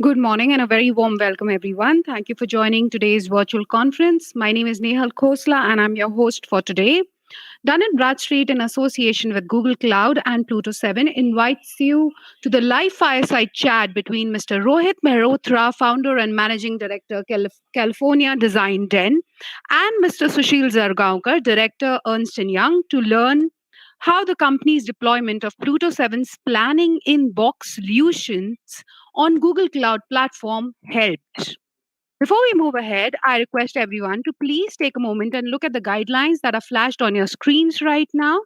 Good morning and a very warm welcome, everyone. Thank you for joining today's virtual conference. My name is Nehal Khosla and I'm your host for today. Dun& Bradstreet, in association with Google Cloud and Pluto 7, invites you to the live fireside chat between Mr. Rohit Mehrotra, founder and managing director, California Design Den, and Mr. Sushil Zargaonkar, director, Ernst& Young, to learn how the company's deployment of Pluto 7's planning in box solutions on Google Cloud Platform helped. Before we move ahead, I request everyone to please take a moment and look at the guidelines that are flashed on your screens right now.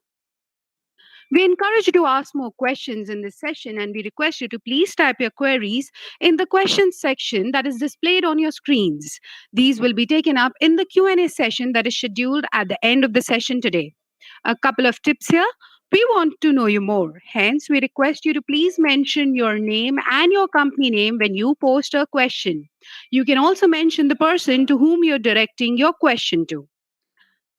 We encourage you to ask more questions in this session, and we request you to please type your queries in the questions section that is displayed on your screens. These will be taken up in the Q&A session that is scheduled at the end of the session today. A couple of tips here. We want to know you more. Hence, we request you to please mention your name and your company name when you post a question. You can also mention the person to whom you're directing your question to.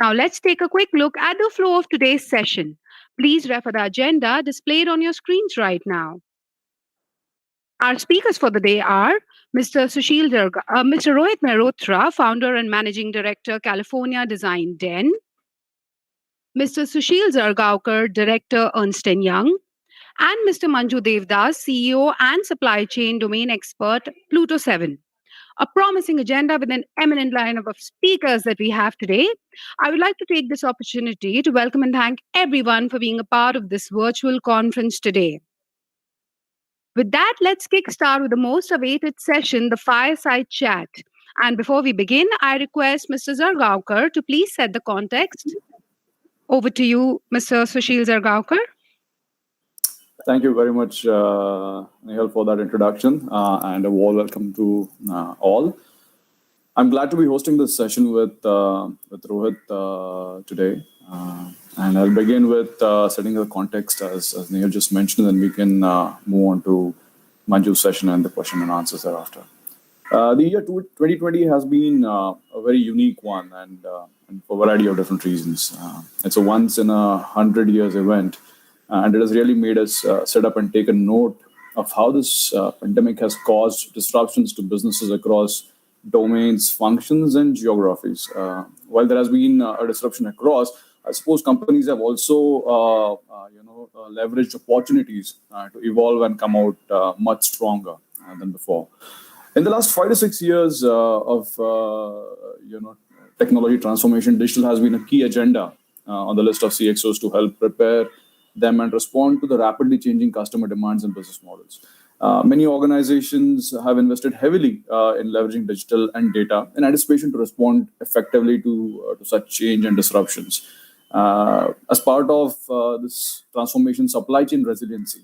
Now, let's take a quick look at the flow of today's session. Please refer the agenda displayed on your screens right now. Our speakers for the day are Mr. Rohit Mehrotra, founder and managing director, California Design Den, Mr. Sushil Zargaonkar, director, Ernst& Young, and Mr. Manju Devdas, CEO and supply chain domain expert, Pluto 7. A promising agenda with an eminent lineup of speakers that we have today. I would like to take this opportunity to welcome and thank everyone for being a part of this virtual conference today. With that, let's kickstart with the most awaited session, the fireside chat. And before we begin, I request Mr. Zargaonkar to please set the context. Over to you, Mr. Sushil Zargaonkar. Thank you very much, Nehal, for that introduction, and a warm welcome to all. I'm glad to be hosting this session with Rohit today, and I'll begin with setting the context as Nehal just mentioned, and then we can move on to Manju's session and the question and answers thereafter. The year 2020 has been a very unique one, and for a variety of different reasons. It's a once in 100 years event. And it has really made us sit up and take a note of how this pandemic has caused disruptions to businesses across domains, functions, and geographies. While there has been a disruption across, I suppose companies have also, leveraged opportunities to evolve and come out much stronger than before. In the last 5 to 6 years of technology transformation, digital has been a key agenda on the list of CXOs to help prepare them and respond to the rapidly changing customer demands and business models. Many organizations have invested heavily in leveraging digital and data in anticipation to respond effectively to such change and disruptions. As part of this transformation, supply chain resiliency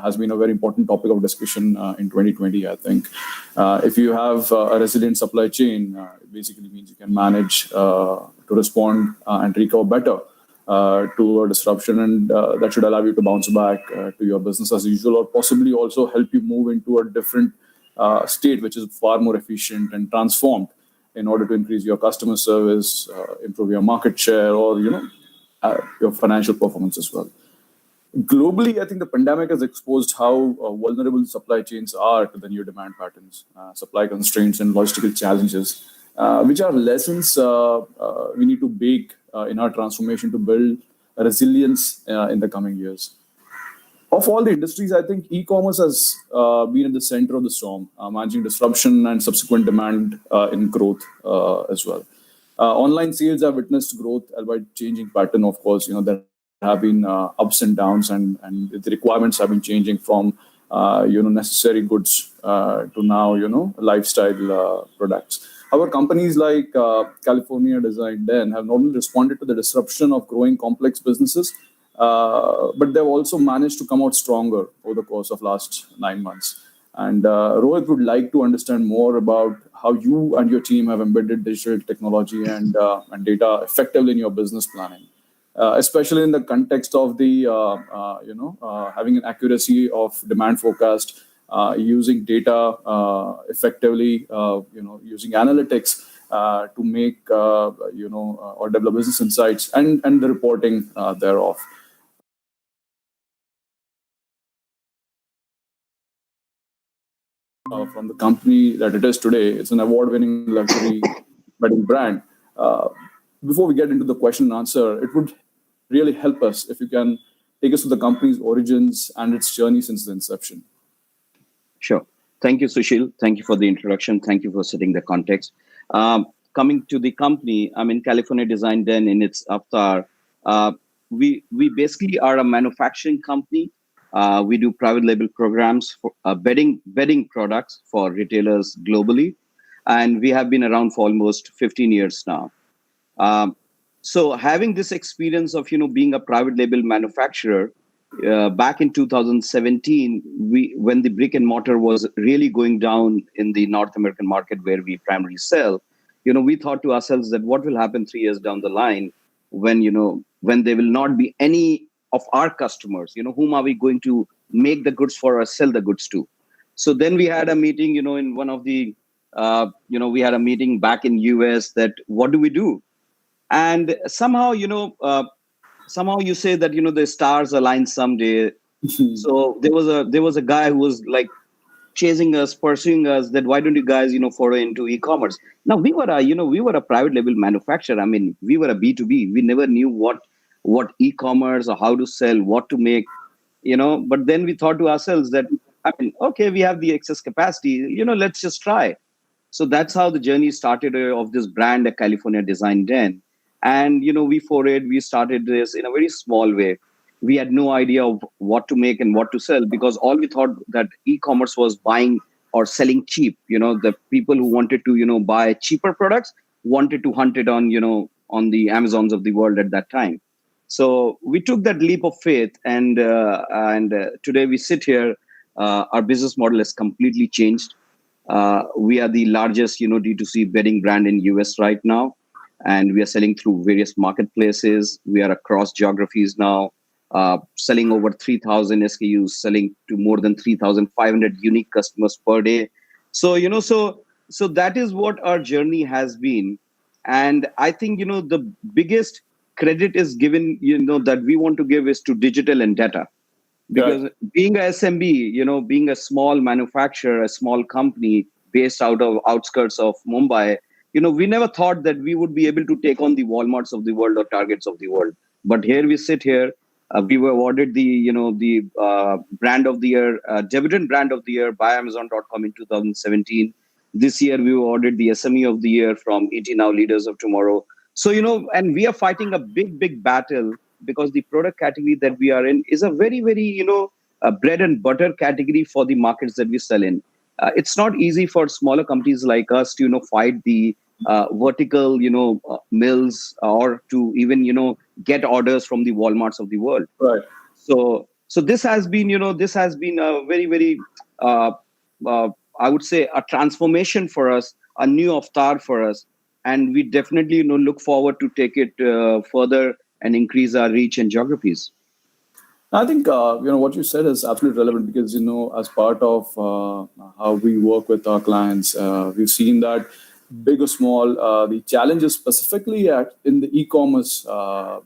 has been a very important topic of discussion in 2020, I think. If you have a resilient supply chain, it basically means you can manage to respond and recover better to a disruption, and that should allow you to bounce back to your business as usual, or possibly also help you move into a different state, which is far more efficient and transformed in order to increase your customer service, improve your market share, or your financial performance as well. Globally, I think the pandemic has exposed how vulnerable supply chains are to the new demand patterns, supply constraints, and logistical challenges, which are lessons we need to bake in our transformation to build resilience in the coming years. Of all the industries, I think e-commerce has been at the center of the storm, managing disruption and subsequent demand in growth as well. Online sales have witnessed growth, albeit changing pattern. Of course, there have been ups and downs, and the requirements have been changing from necessary goods to now lifestyle products. However, companies like California Design Den have not only responded to the disruption of growing complex businesses, but they've also managed to come out stronger over the course of last 9 months. And Rohit would like to understand more about how you and your team have embedded digital technology and data effectively in your business planning, especially in the context of the having an accuracy of demand forecast, using data effectively, using analytics to make or develop business insights and the reporting thereof. from the company that it is today. It's an award-winning luxury wedding brand. Uh, Before we get into the question and answer, it would really help us if you can take us to the company's origins and its journey since the inception. Sure. Thank you, Sushil. Thank you for the introduction. Thank you for setting the context. Coming to the company, I mean, California Design Den in its avatar, we basically are a manufacturing company. We do private label programs for bedding products for retailers globally, and we have been around for almost 15 years now. Um, so having this experience of being a private label manufacturer, back in 2017, when the brick and mortar was really going down in the North American market where we primarily sell, we thought to ourselves that what will happen 3 years down the line when when there will not be any of our customers, whom are we going to make the goods for or sell the goods to? So then we had a meeting, in one of the, we had a meeting back in US that what do we do? And somehow, somehow you say that the stars align someday. So there was a guy who was like chasing us, pursuing us, that why don't you guys follow into e-commerce? Now we were a private label manufacturer. I mean, we were a B2B. We never knew what e-commerce or how to sell, what to make, but then we thought to ourselves that, I mean, okay, we have the excess capacity, let's just try. So that's how the journey started of this brand, a California Design Den. And we started this in a very small way. We had no idea of what to make and what to sell, because all we thought that e-commerce was buying or selling cheap. The people who wanted to buy cheaper products wanted to hunt it on the Amazons of the world at that time. So we took that leap of faith, and today we sit here. Our business model has completely changed. We are the largest D2C bedding brand in US right now, and we are selling through various marketplaces. We are across geographies now, selling over 3,000 SKUs, selling to more than 3,500 unique customers per day. So so that is what our journey has been. And I think the biggest credit is given that we want to give is to digital and data, because being a SMB, being a small manufacturer, a small company based out of outskirts of Mumbai, we never thought that we would be able to take on the Walmarts of the world or Targets of the world. But here we sit here. We were awarded the brand of the year, Debutant Brand of the Year by Amazon.com in 2017. This year we were awarded the SME of the Year from ET Now Leaders of Tomorrow. So and we are fighting a big battle, because the product category that we are in is a very bread and butter category for the markets that we sell in. It's not easy for smaller companies like us to fight the vertical mills, or to even get orders from the Walmarts of the world. Right. So this has been a very I would say a transformation for us, a new avatar for us, and we definitely look forward to take it further and increase our reach and geographies. I think what you said is absolutely relevant, because as part of how we work with our clients, we've seen that big or small, the challenges specifically in the e-commerce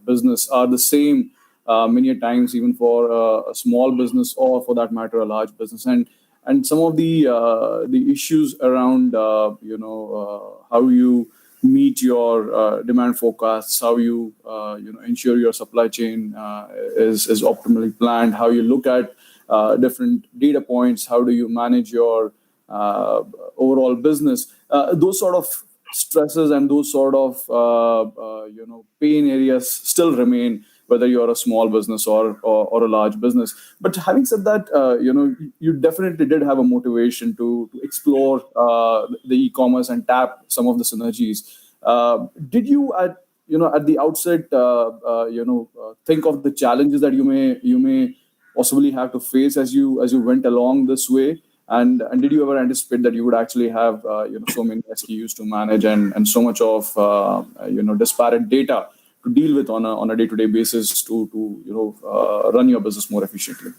business are the same many a times, even for a small business, or for that matter a large business, and some of the issues around how you meet your demand forecasts, how you ensure your supply chain is optimally planned, how you look at different data points, how do you manage your overall business. Those sort of stresses and those sort of pain areas still remain, whether you're a small business or a large business. But having said that, you definitely did have a motivation to explore the e-commerce and tap some of the synergies. Did you at the outset think of the challenges that you may possibly have to face as you went along this way? And did you ever anticipate that you would actually have so many SKUs to manage and so much of disparate data to deal with on a day-to-day basis to run your business more efficiently?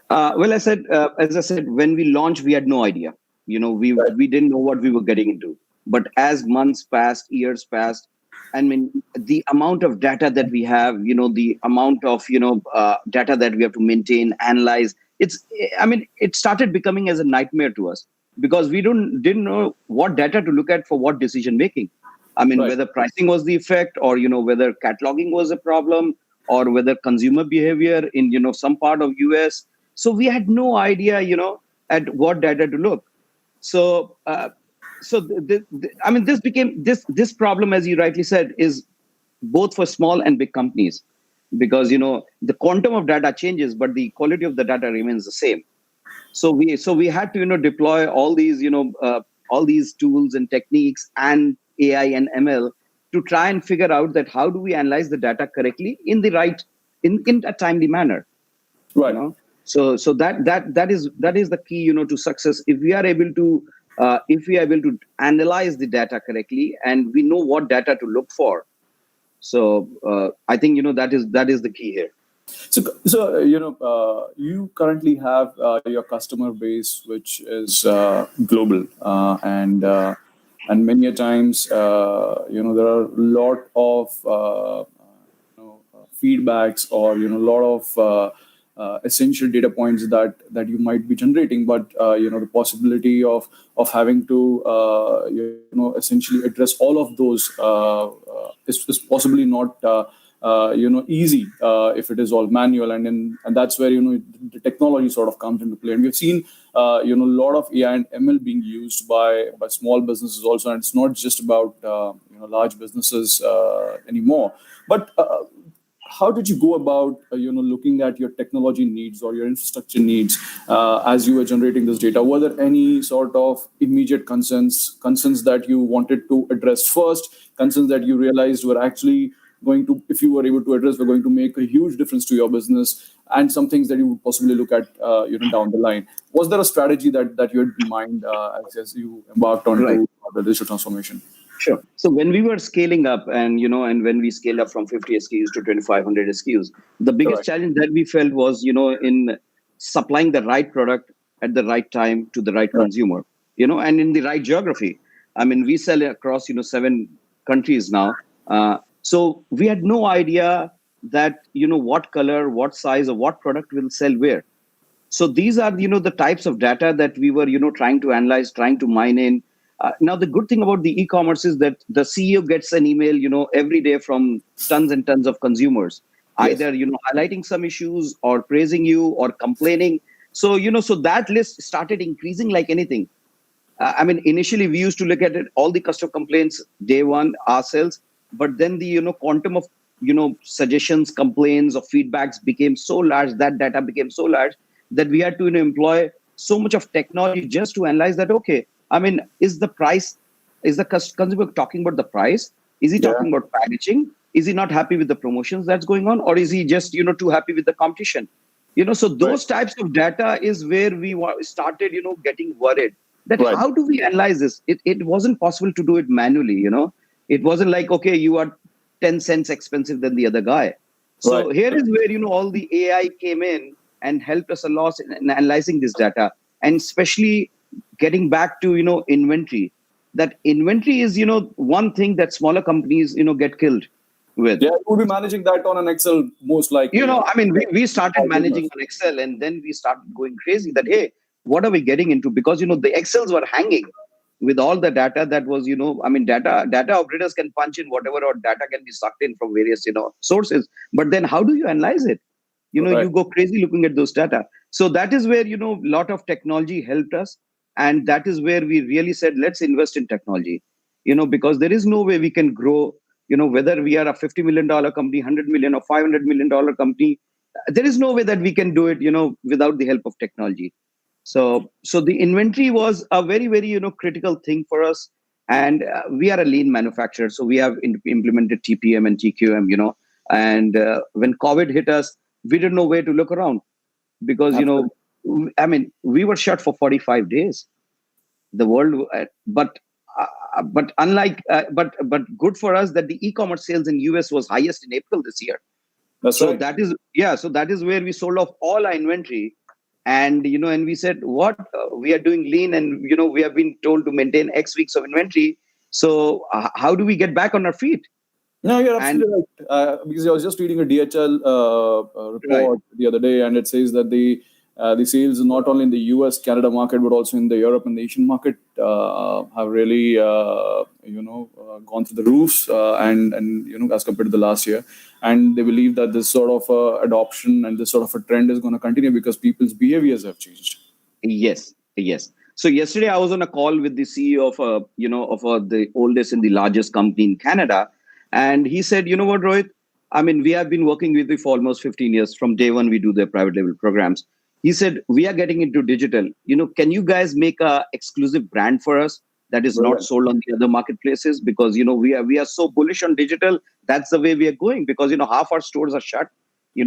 Well, as I said, when we launched, we had no idea. We didn't know what we were getting into. But as months passed, years passed, I mean, the amount of data that we have, the amount of data that we have to maintain, analyze, it started becoming as a nightmare to us. because we didn't know what data to look at for what decision making. I mean, Right. whether pricing was the effect, or whether cataloging was a problem, or whether consumer behavior in some part of US. So we had no idea, at what data to look. So I mean, this became this problem, as you rightly said, is both for small and big companies, because the quantum of data changes, but the quality of the data remains the same. So we had to deploy all these tools and techniques and AI and ML to try and figure out that how do we analyze the data correctly in the right in a timely manner. Right. So that is the key to success. If we are able to analyze the data correctly, and we know what data to look for. So I think that is the key here. So you currently have your customer base, which is global, and many a times, there are a lot of feedbacks, or lot of essential data points that you might be generating, but the possibility of having to essentially address all of those is possibly not easy if it is all manual, and that's where the technology sort of comes into play. And we've seen a lot of AI and ML being used by small businesses also, and it's not just about large businesses anymore. But how did you go about looking at your technology needs or your infrastructure needs as you were generating this data? Were there any sort of immediate concerns that you wanted to address first, concerns that you realized were actually going to, if you were able to address, were going to make a huge difference to your business, and some things that you would possibly look at down the line? Was there a strategy that you had in mind as you embarked on Right. the digital transformation? Sure. So when we were scaling up, and when we scaled up from 50 SKUs to 2,500 SKUs, the biggest Correct. challenge that we felt was, in supplying the right product at the right time to the right Right. consumer, and in the right geography. I mean, we sell across 7 countries now, so we had no idea that what color, what size, or what product will sell where. So these are the types of data that we were trying to analyze, trying to mine in. Now the good thing about the e-commerce is that the CEO gets an email every day from tons and tons of consumers, Yes. either highlighting some issues or praising you or complaining. So so that list started increasing like anything. I mean, initially we used to look at it, all the customer complaints day one ourselves, but then the quantum of suggestions, complaints, or feedbacks became so large, that data became so large, that we had to employ so much of technology just to analyze that. Okay, I mean, is the consumer talking about the price? Is he Yeah. talking about packaging? Is he not happy with the promotions that's going on, or is he just too happy with the competition? So those types of data is where we started getting worried that Right. how do we analyze this? It wasn't possible to do it manually. It wasn't like, okay, you are 10 cents expensive than the other guy. So Right. here is where all the AI came in and helped us a lot in analyzing this data, and especially getting back to inventory. That inventory is one thing that smaller companies get killed with. Yeah, you would be managing that on an Excel most likely. I mean, we started managing on Excel, and then we started going crazy that, hey, what are we getting into? Because the Excels were hanging with all the data that was I mean, data operators can punch in whatever, or data can be sucked in from various sources, but then how do you analyze it? Right. You go crazy looking at those data. So that is where lot of technology helped us, and that is where we really said, let's invest in technology. Because there is no way we can grow, whether we are a $50 million company, 100 million, or $500 million company. There is no way that we can do it without the help of technology. So the inventory was a very, very critical thing for us, and we are a lean manufacturer, so we have implemented TPM and TQM. And when COVID hit us, we didn't know where to look around, because I mean, we were shut for 45 days. The world, but unlike but good for us that the e-commerce sales in US was highest in April this year. That's So right. so that is where we sold off all our inventory. And and we said, what we are doing lean, and we have been told to maintain X weeks of inventory. So how do we get back on our feet? No, you're absolutely right. Because I was just reading a DHL report the other day, and it says that the The sales not only in the US, Canada market, but also in the Europe and the Asian market have really, gone through the roofs and as compared to the last year. And they believe that this sort of adoption and this sort of a trend is going to continue because people's behaviors have changed. Yes, yes. So yesterday I was on a call with the CEO of the oldest and the largest company in Canada, and he said, "You know what, Rohit? I mean, we have been working with you for almost 15 years. From day one, we do their private label programs." He said, "We are getting into digital. Can you guys make a exclusive brand for us that is not sold on the other marketplaces? Because we are so bullish on digital. That's the way we are going. Because half our stores are shut.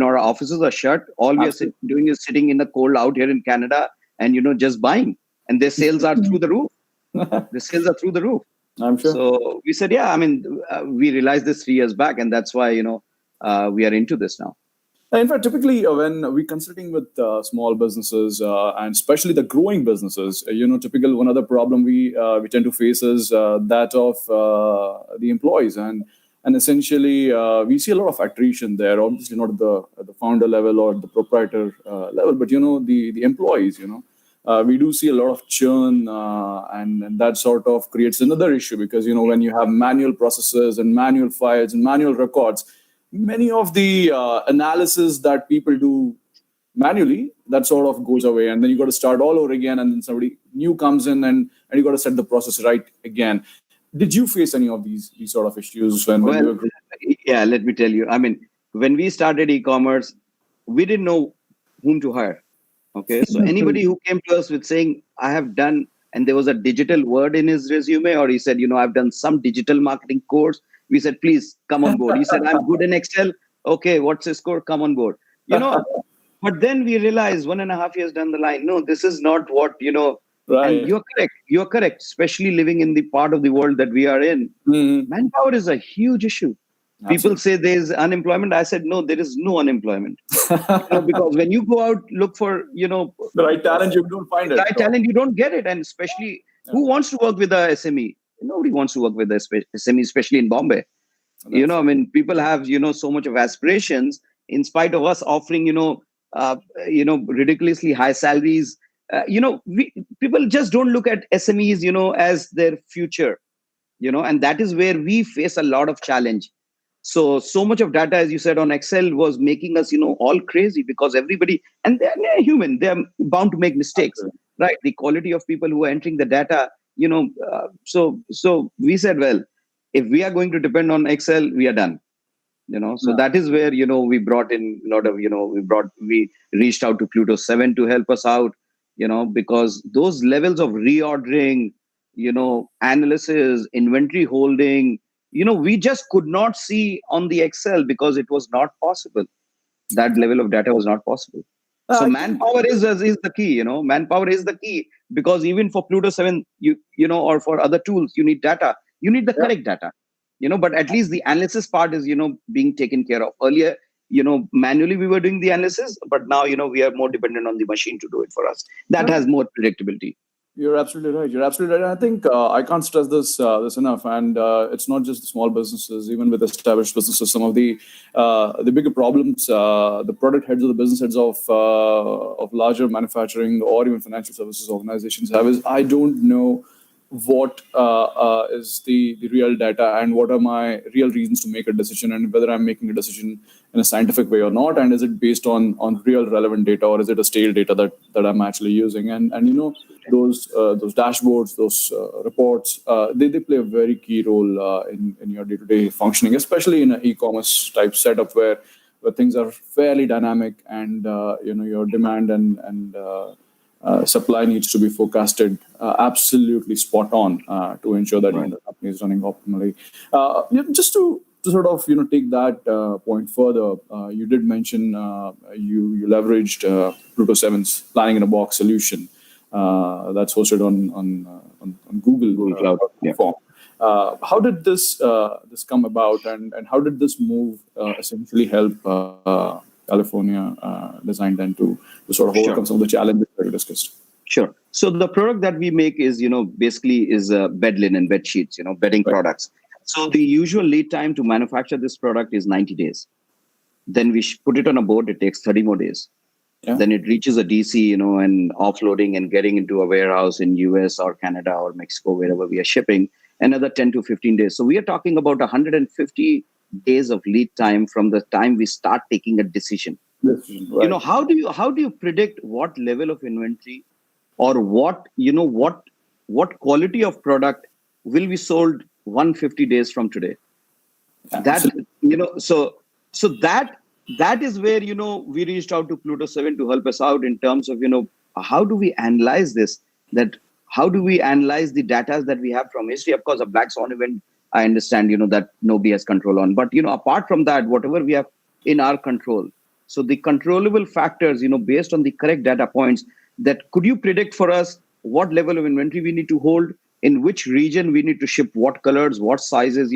Our offices are shut. All we are doing is sitting in the cold out here in Canada and just buying. And their sales are through the roof. The sales are through the roof." I'm sure. So we said, yeah, I mean, we realized this 3 years back, and that's why we are into this now. In fact, typically when we're consulting with small businesses and especially the growing businesses, typical one other problem we tend to face is that of the employees, and essentially we see a lot of attrition there. Obviously, not at the founder level or the proprietor level, but the employees. We do see a lot of churn, and that sort of creates another issue because when you have manual processes and manual files and manual records, many of the analysis that people do manually, that sort of goes away, and then you got to start all over again, and then somebody new comes in, and you got to set the process right again. Did you face any of these sort of issues when you were growing? Yeah, let me tell you. I mean, when we started e-commerce, we didn't know whom to hire. Okay, so anybody who came to us with saying, "I have done," and there was a digital word in his resume, or he said, "I've done some digital marketing course," we said, "Please come on board." He said, "I'm good in Excel." Okay, what's his score? Come on board. But then we realized 1.5 years down the line, no, this is not what, Right. And you're correct. You're correct. Especially living in the part of the world that we are in. Mm-hmm. Manpower is a huge issue. People say there's unemployment. I said, no, there is no unemployment. Because when you go out, look for, the right talent, you don't find it. Right talent, you don't get it. And especially, who wants to work with a SME? Nobody wants to work with a SME, especially in Bombay. People have, so much of aspirations in spite of us offering, ridiculously high salaries. People just don't look at SMEs, as their future, and that is where we face a lot of challenge. So much of data, as you said, on Excel was making us, all crazy because everybody, and they're human, they're bound to make mistakes, right? The quality of people who are entering the data, so we said, well, if we are going to depend on Excel, we are done. So that is where, we brought in a lot of, we reached out to Pluto 7 to help us out, because those levels of reordering, analysis, inventory holding, we just could not see on the Excel because it was not possible. That level of data was not possible. So manpower is the key, manpower is the key, because even for Pluto 7, or for other tools, you need data. You need the correct data, but at least the analysis part is, being taken care of. Earlier, manually we were doing the analysis, but now, we are more dependent on the machine to do it for us. That has more predictability. You're absolutely right. I think I can't stress this enough. And it's not just the small businesses, even with established businesses. Some of the bigger problems, the product heads or the business heads of larger manufacturing or even financial services organizations have is, I don't know what is the real data and what are my real reasons to make a decision, and whether I'm making a decision in a scientific way or not, and is it based on real relevant data, or is it a stale data that I'm actually using? And those dashboards, those reports, they play a very key role in your day-to-day functioning, especially in an e-commerce type setup where things are fairly dynamic, and your demand and supply needs to be forecasted absolutely spot on to ensure that the company is running optimally. Just to sort of take that point further, you did mention you leveraged Pluto 7's planning in a box solution that's hosted on Google Cloud platform. How did this come about, and how did this move essentially help California Design then to sort of overcome some of the challenges that you discussed? Sure. So the product that we make is, basically is bed linen, bed sheets, bedding products. So the usual lead time to manufacture this product is 90 days. Then we put it on a board. It takes 30 more days. Yeah. Then it reaches a DC, and offloading and getting into a warehouse in US or Canada or Mexico, wherever we are shipping, another 10 to 15 days. So we are talking about 150 days of lead time from the time we start taking a decision. Right. How do you predict what level of inventory or what quality of product will be sold 150 days from today? Absolutely. That is where we reached out to Pluto 7 to help us out in terms of how do we analyze this, that how do we analyze the data that we have from history. Of course, a black swan event, I understand that nobody has control on, but apart from that, whatever we have in our control, so the controllable factors, based on the correct data points, that could you predict for us what level of inventory we need to hold, in which region we need to ship what colors, what sizes,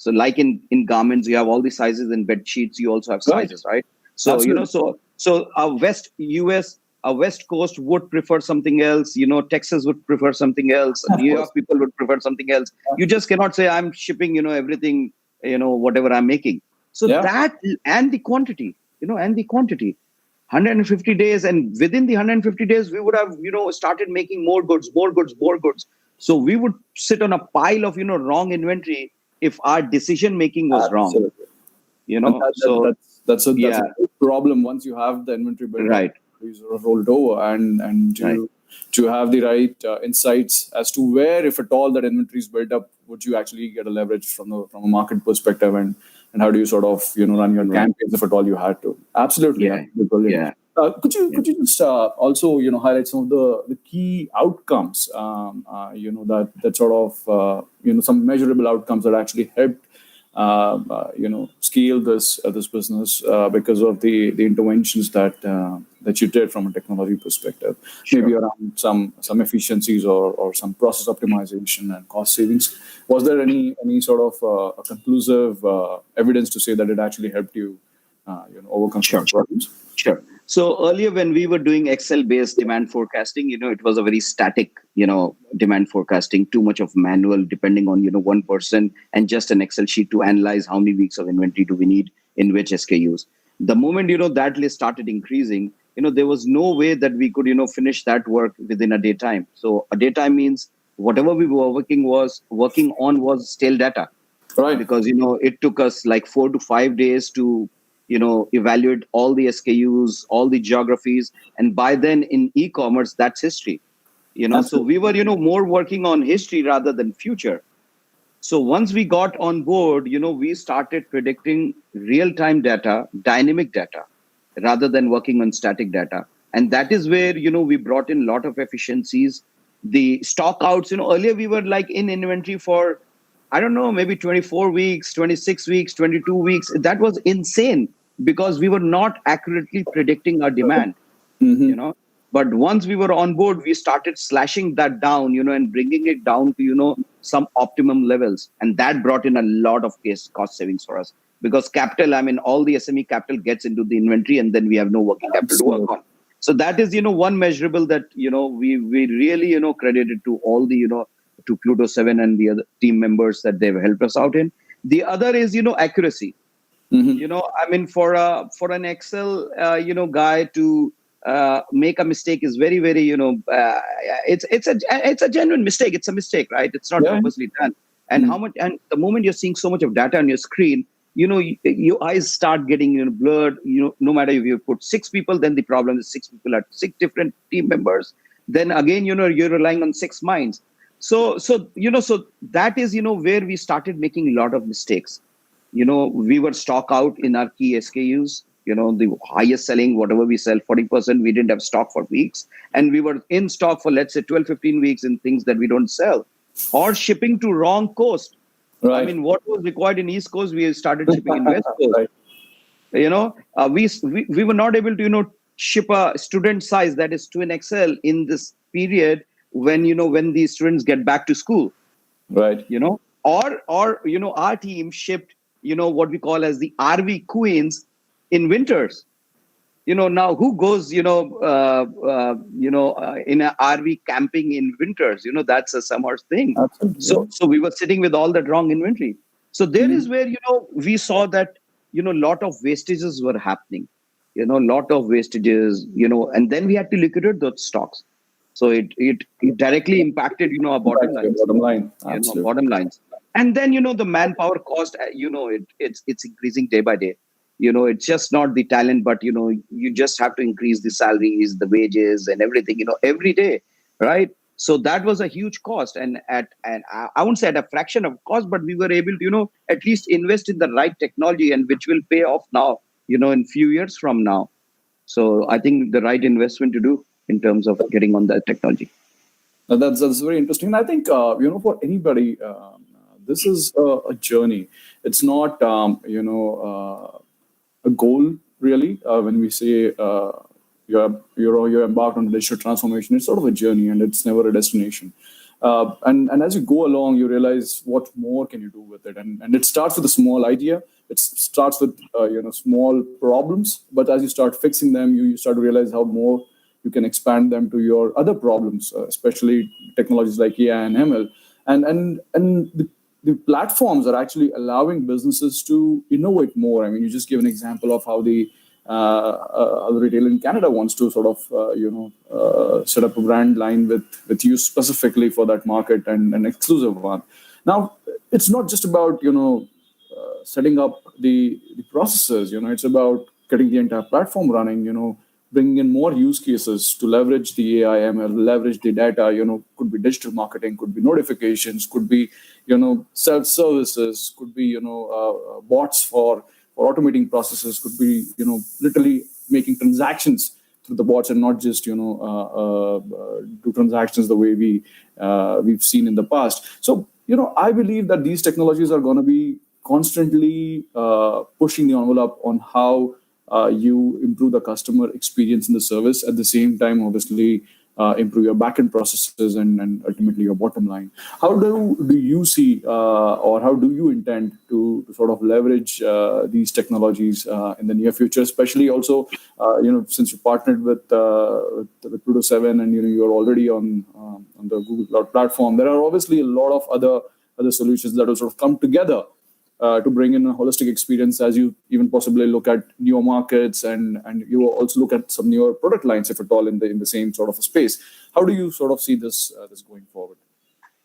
so like in garments, you have all the sizes. In bed sheets, you also have sizes, right? So, Absolutely. so a West US, a West Coast would prefer something else. Texas would prefer something else. Of New course. York people would prefer something else. You just cannot say I'm shipping, everything, whatever I'm making. So that and the quantity, 150 days, and within the 150 days, we would have, started making more goods. So we would sit on a pile of, wrong inventory if our decision making was wrong. And that's a big problem once you have the inventory built right. up, you sort of rolled over, and to have the right insights as to where, if at all, that inventory is built up, would you actually get a leverage from a market perspective, and how do you sort of run your campaigns if at all you had to? Absolutely. Could you just also highlight some of the key outcomes that sort of some measurable outcomes that actually helped scale this business because of the interventions that you did from a technology perspective, maybe around some efficiencies or some process optimization and cost savings. Was there any sort of a conclusive evidence to say that it actually helped you overcome some problems? Sure. So earlier, when we were doing Excel-based demand forecasting, it was a very static, demand forecasting, too much of manual, depending on, one person and just an Excel sheet to analyze how many weeks of inventory do we need in which SKUs. The moment, that list started increasing, there was no way that we could, finish that work within a day time. So a day time means whatever we were working on was stale data. Right. Because, it took us like 4 to 5 days to evaluate all the SKUs, all the geographies. And by then in e-commerce, that's history, so we were, more working on history rather than future. So once we got on board, we started predicting real-time data, dynamic data, rather than working on static data. And that is where, we brought in a lot of efficiencies. The stock outs, earlier we were like in inventory for, I don't know, maybe 24 weeks, 26 weeks, 22 weeks. That was insane because we were not accurately predicting our demand, But once we were on board, we started slashing that down, and bringing it down to, some optimum levels. And that brought in a lot of cost savings for us because capital, all the SME capital gets into the inventory and then we have no working capital to work on. So that is, one measurable that, we really, credited to all the, to Pluto 7 and the other team members that they've helped us out in. The other is, accuracy. For an Excel, guy to make a mistake is very, very, it's a genuine mistake. It's a mistake, right? It's not purposely done. And and the moment you're seeing so much of data on your screen, your eyes start getting blurred. No matter if you put 6 people, then the problem is 6 people are 6 different team members. Then again, you're relying on 6 minds. So that is, where we started making a lot of mistakes. We were stock out in our key SKUs, the highest selling, whatever we sell, 40%, we didn't have stock for weeks. And we were in stock for, let's say, 12, 15 weeks in things that we don't sell, or shipping to wrong coast. Right. What was required in East Coast, we started shipping in West Coast. Right. We were not able to, ship a student size that is 2XL in this period when these students get back to school. Right. Or our team shipped, what we call as the RV queens in winters. Now who goes, in a RV camping in winters? That's a summer thing. Absolutely. So we were sitting with all that wrong inventory. So there is where, we saw that, lot of wastages were happening. lot of wastages, and then we had to liquidate those stocks. So it directly impacted, our bottom That's your lines, bottom line. Absolutely. bottom lines. And then, the manpower cost, it's increasing day by day. It's just not the talent, but, you just have to increase the salaries, the wages and everything, every day, right? So that was a huge cost. And I won't say at a fraction of cost, but we were able to, at least invest in the right technology, and which will pay off now, in few years from now. So I think the right investment to do in terms of getting on that technology. That's very interesting. And I think for anybody, this is a journey. It's not a goal really. When we say you're embarked on a digital transformation, it's sort of a journey, and it's never a destination. And as you go along, you realize what more can you do with it, and it starts with a small idea. It starts with small problems, but as you start fixing them, you start to realize how more you can expand them to your other problems, especially technologies like AI and ML, and the platforms are actually allowing businesses to innovate more. I mean, you just give an example of how the retailer in Canada wants to sort of set up a brand line with you specifically for that market, and an exclusive one. Now, it's not just about setting up the processes. It's about getting the entire platform running. Bringing in more use cases to leverage the AI, ML, leverage the data. Could be digital marketing, could be notifications, could be self-services, could be bots for automating processes, could be literally making transactions through the bots, and not just do transactions the way we've seen in the past. So I believe that these technologies are going to be constantly pushing the envelope on how you improve the customer experience in the service, at the same time obviously improve your backend processes and ultimately your bottom line. How do you see or how do you intend to sort of leverage these technologies in the near future, especially also since you partnered with Pluto 7, and you're already on the Google Cloud platform? There are obviously a lot of other solutions that will sort of come together to bring in a holistic experience, as you even possibly look at newer markets, and you also look at some newer product lines, if at all, in the same sort of a space. How do you sort of see this going forward?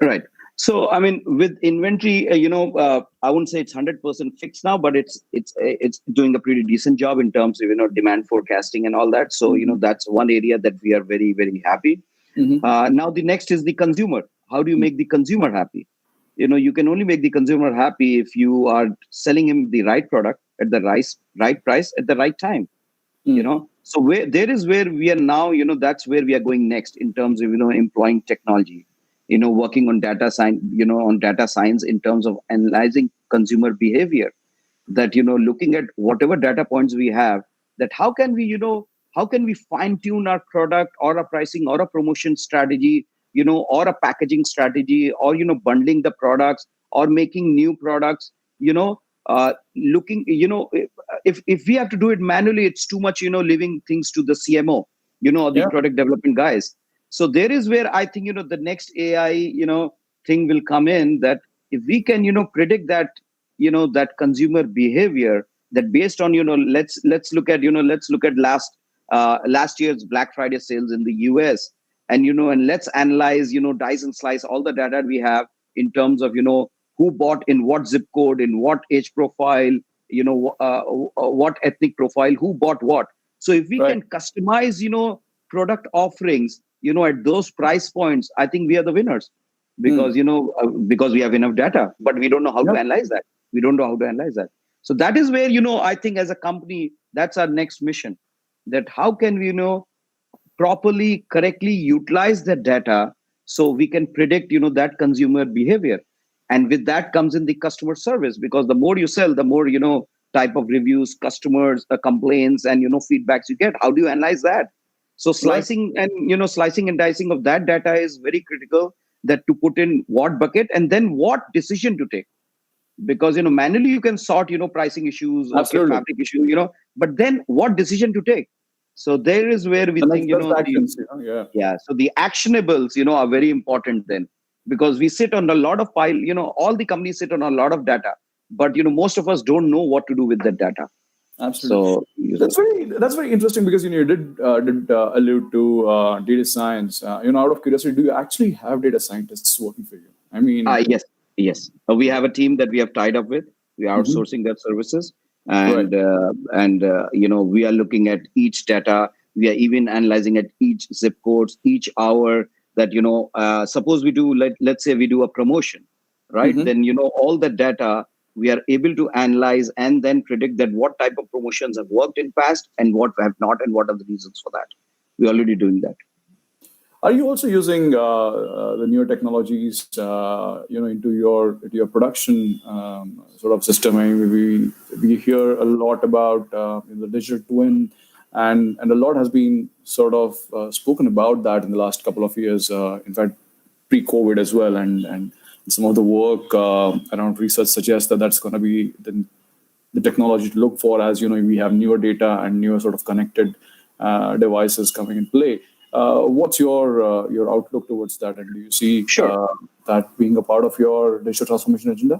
Right. So, I mean, with inventory, I wouldn't say it's 100% fixed now, but it's doing a pretty decent job in terms of demand forecasting and all that. So, that's one area that we are very, very happy. Mm-hmm. Now, the next is the consumer. How do you make the consumer happy? You can only make the consumer happy if you are selling him the right product at the right price at the right time. So there is where we are now. That's where we are going next in terms of employing technology. Working on data science in terms of analyzing consumer behavior. That looking at whatever data points we have, that how can we fine tune our product or a pricing or a promotion strategy, or a packaging strategy, or bundling the products or making new products. Looking, if we have to do it manually, it's too much. Leaving things to the CMO, or the product development guys. So there is where I think the next AI thing will come in. That if we can predict that that consumer behavior, that based on let's look at last year's Black Friday sales in the US. And let's analyze, dice and slice all the data we have in terms of, who bought in what zip code, in what age profile, what ethnic profile, who bought what. So if we can customize, product offerings, at those price points, I think we are the winners because, because we have enough data, but we don't know how to analyze that. We don't know how to analyze that. So that is where, I think as a company, that's our next mission, that how can we, properly, correctly utilize the data so we can predict, that consumer behavior. And with that comes in the customer service, because the more you sell, the more, type of reviews, customers, complaints, and, feedbacks you get. How do you analyze that? So slicing and dicing of that data is very critical, that to put in what bucket and then what decision to take. Because, manually you can sort, pricing issues or fabric issue, but then what decision to take? So there is where we think, actions, So the actionables, are very important then, because we sit on a lot of all the companies sit on a lot of data, but, most of us don't know what to do with that data. Absolutely. So That's very interesting because you did allude to data science. Out of curiosity, do you actually have data scientists working for you? I mean, yes, yes. We have a team that we have tied up with. We are mhm. outsourcing their services, Right. and we are looking at each data. We are even analyzing at each zip codes, each hour. That suppose we do let's say we do a promotion, right? Hmm. Then all the data we are able to analyze and then predict that what type of promotions have worked in past and what have not, and what are the reasons for that. We're already doing that. Are you also using the newer technologies, into your production sort of system? I mean, we hear a lot about the digital twin, and a lot has been sort of spoken about that in the last couple of years. In fact, pre-COVID as well, and some of the work around research suggests that that's going to be the technology to look for as we have newer data and newer sort of connected devices coming in play. What's your outlook towards that, and do you see Sure. that being a part of your digital transformation agenda?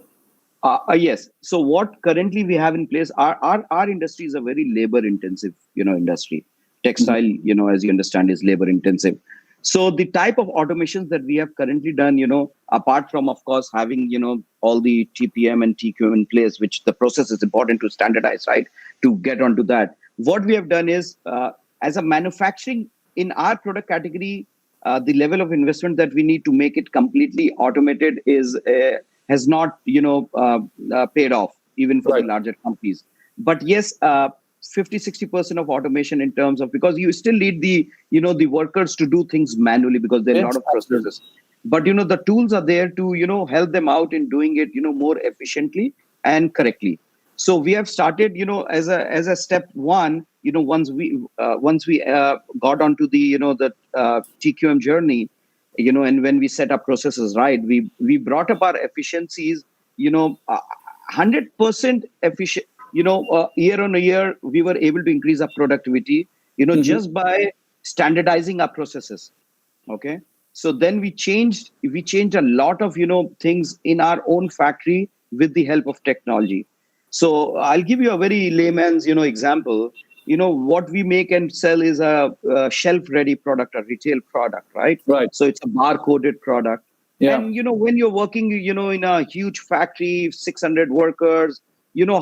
Yes. So what currently we have in place, our industry is a very labor intensive, industry. Mhm. Textile, as you understand, is labor intensive. So the type of automations that we have currently done, apart from, of course, having, all the TPM and TQM in place, which the process is important to standardize, right? To get onto that. What we have done is, as a manufacturing in our product category, the level of investment that we need to make it completely automated has not paid off even for the Right. larger companies. But yes, 50-60% of automation in terms of, because you still need the workers to do things manually because there are a lot Yes, of absolutely. processes. But the tools are there to help them out in doing it more efficiently and correctly. So we have started as a step one, once we got onto the TQM journey, and when we set up processes right, we brought up our efficiencies, 100% efficient, year on year we were able to increase our productivity, Mhm. just by standardizing our processes. Okay. So then we changed a lot of things in our own factory with the help of technology. So I'll give you a very layman's example. What we make and sell is a shelf ready product, a retail product, right? Right. So it's a barcoded product. Yeah. And when you're working in a huge factory, 600 workers,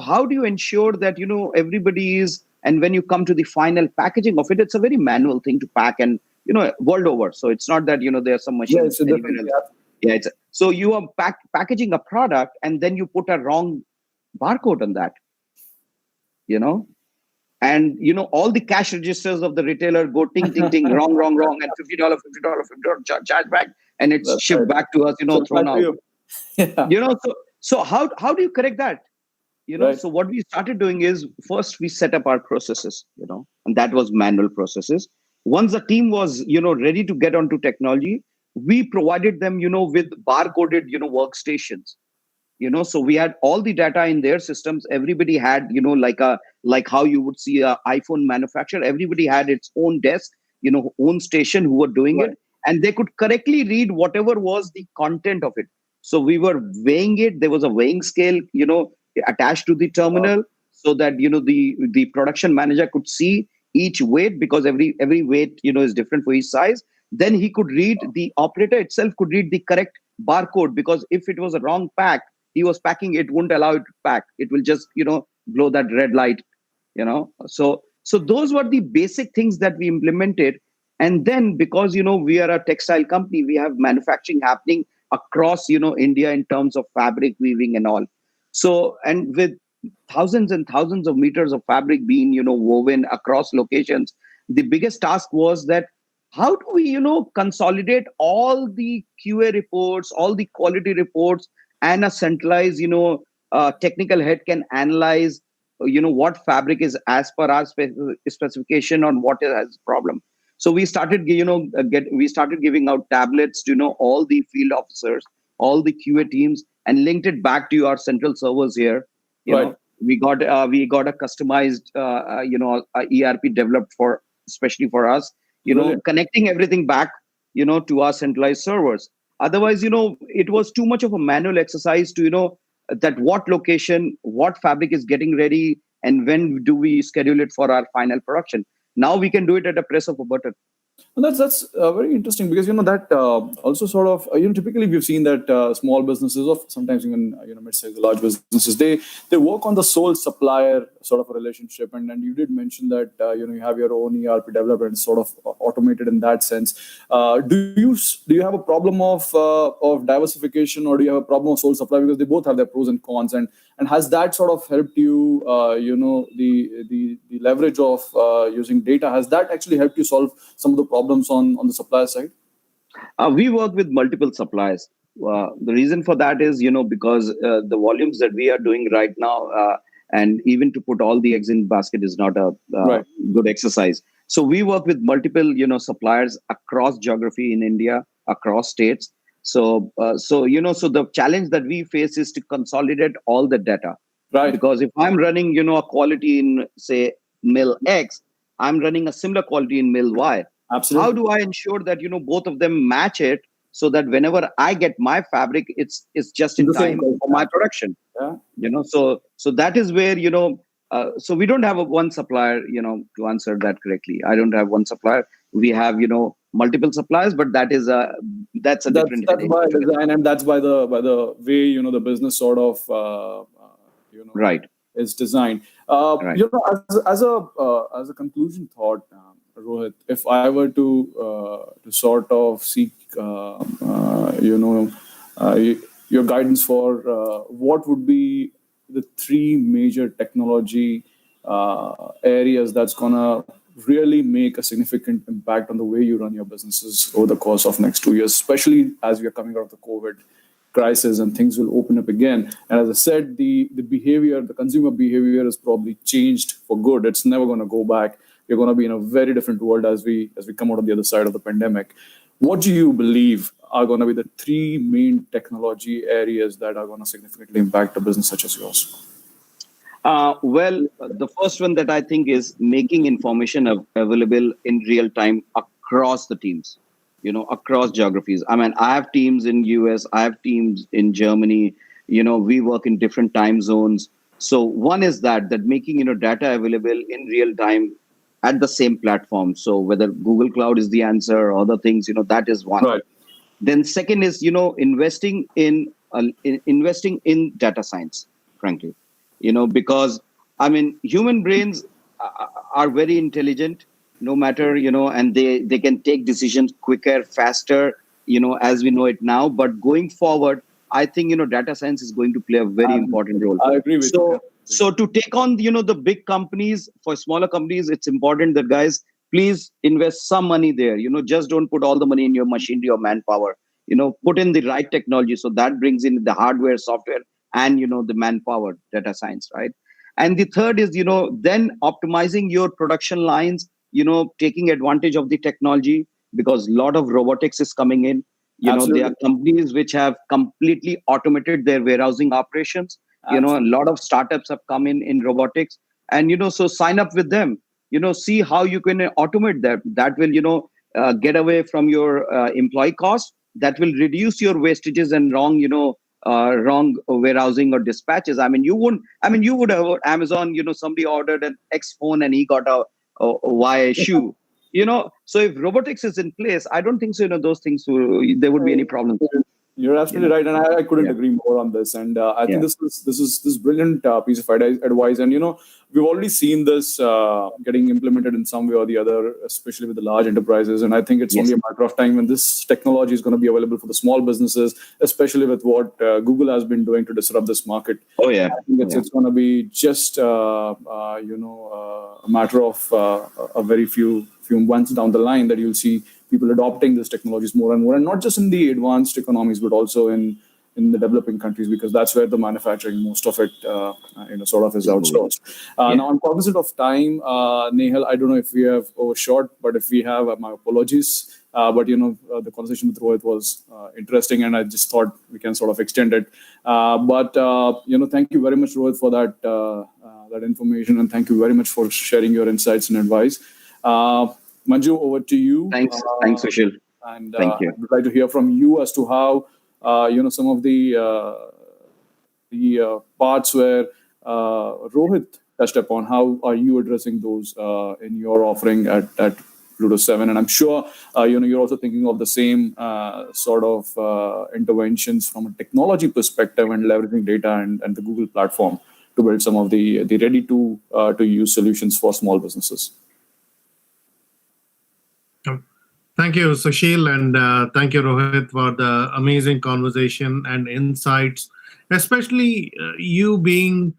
how do you ensure that everybody is, and when you come to the final packaging of it, it's a very manual thing to pack, and world over. So it's not that there are some Yeah, machines it's a anywhere different. else. Yeah, so you are packaging a product and then you put a wrong barcode on that, you know and all the cash registers of the retailer go ting ting ting, wrong, wrong, wrong, and $50, $50, $50 charge back, and it's That's shipped right. back to us, So thrown back to out. you. Yeah. So how do you correct that? Right. So what we started doing is, first we set up our processes, and that was manual processes. Once the team was ready to get onto technology, we provided them with barcoded workstations. So we had all the data in their systems. Everybody had like how you would see a iPhone manufacturer, everybody had its own desk, own station who were doing Right. it, and they could correctly read whatever was the content of it. So we were weighing it. There was a weighing scale attached to the Wow. terminal, so that the production manager could see each weight, because every weight is different for each size. Then he could read, the operator itself could read the correct barcode, because if it was a wrong pack he was packing, it won't allow it to pack. It will just blow that red light. So those were the basic things that we implemented. And then, because we are a textile company, we have manufacturing happening across India, in terms of fabric weaving and all. So, and with thousands and thousands of meters of fabric being woven across locations, the biggest task was that, how do we consolidate all the QA reports, all the quality reports, and a centralized technical head can analyze what fabric is as per our specification, on what has problem. So we started we started giving out tablets to all the field officers, all the QA teams, and linked it back to our central servers here. you Right. know we got a customized a ERP developed for, especially for us, Brilliant. connecting everything back to our centralized servers. Otherwise, it was too much of a manual exercise to that what location, what fabric is getting ready, and when do we schedule it for our final production. Now we can do it at a press of a button. And that's very interesting, because that also sort of typically we've seen that small businesses, or sometimes even mid-sized large businesses, they work on the sole supplier sort of a relationship, and you did mention that you have your own ERP developer and sort of automated in that sense. Do you have a problem of diversification, or do you have a problem of sole supply, because they both have their pros and cons, and has that sort of helped you the leverage of using data, has that actually helped you solve some of the problems on the supplier side? We work with multiple suppliers. The reason for that is, because the volumes that we are doing right now, and even to put all the eggs in basket is not a Right. good exercise. So we work with multiple, suppliers across geography in India, across states. So the challenge that we face is to consolidate all the data. Right. Because if I'm running, a quality in, say, mill X, I'm running a similar quality in mill Y. Absolutely. How do I ensure that both of them match it, so that whenever I get my fabric, it's just in The same time quality. for my production? Yeah. So that is where so we don't have one supplier. To answer that correctly, I don't have one supplier. We have multiple suppliers, but that's a different That's headache. by design, and that's by the way the business sort of Right. is designed. Right. As a conclusion thought, Rohit, if I were to sort of seek your guidance for what would be the three major technology areas that's gonna really make a significant impact on the way you run your businesses over the course of next 2 years, especially as we are coming out of the COVID crisis and things will open up again. And as I said, the behavior, the consumer behavior has probably changed for good. It's never going to go back. We're going to be in a very different world as we come out on the other side of the pandemic. What do you believe are going to be the three main technology areas that are going to significantly impact a business such as yours? Well, the first one that I think is making information available in real time across the teams, across geographies. I mean, I have teams in US, I have teams in Germany, we work in different time zones. So one is that making, data available in real time at the same platform. So whether Google Cloud is the answer or other things, that is one. Right. Then second is, investing in data science, frankly. Because I mean, human brains are very intelligent, no matter, and they can take decisions quicker, faster, as we know it now. But going forward, I think, data science is going to play a very important role. I agree with you. So to take on, the big companies, for smaller companies, it's important that, guys, please invest some money there. Just don't put all the money in your machinery or manpower. Put in the right technology. So that brings in the hardware, software, and the manpower, data science, right? And the third is then optimizing your production lines, taking advantage of the technology, because a lot of robotics is coming in. There are companies which have completely automated their warehousing operations. A lot of startups have come in robotics, and so sign up with them. See how you can automate that. That will get away from your employee costs. That will reduce your wastages and wrong warehousing or dispatches. I mean, you would have Amazon, somebody ordered an X phone and he got a Y shoe. So if robotics is in place, I don't think so, those things, there would be any problem. You're absolutely right, and I couldn't agree more on this. And I think this is brilliant piece of advice. And we've already seen this getting implemented in some way or the other, especially with the large enterprises. And I think it's only a matter of time when this technology is going to be available for the small businesses, especially with what Google has been doing to disrupt this market. Oh yeah, I think it's going to be just a matter of a very few months down the line that you'll see people adopting these technologies more and more, and not just in the advanced economies, but also in the developing countries, because that's where the manufacturing, most of it, sort of is outsourced. Now, I'm cognizant of time, Nehal. I don't know if we have overshot, but if we have, my apologies. But the conversation with Rohit was interesting, and I just thought we can sort of extend it. But thank you very much, Rohit, for that information, and thank you very much for sharing your insights and advice. Manju, over to you. Thanks, Sushil. And thank you. I would like to hear from you as to how some of the parts where Rohit touched upon. How are you addressing those in your offering at Pluto 7? And I'm sure you're also thinking of the same sort of interventions from a technology perspective and leveraging data and the Google platform to build some of the ready to use solutions for small businesses. Thank you, Sushil, and thank you, Rohit, for the amazing conversation and insights, especially you being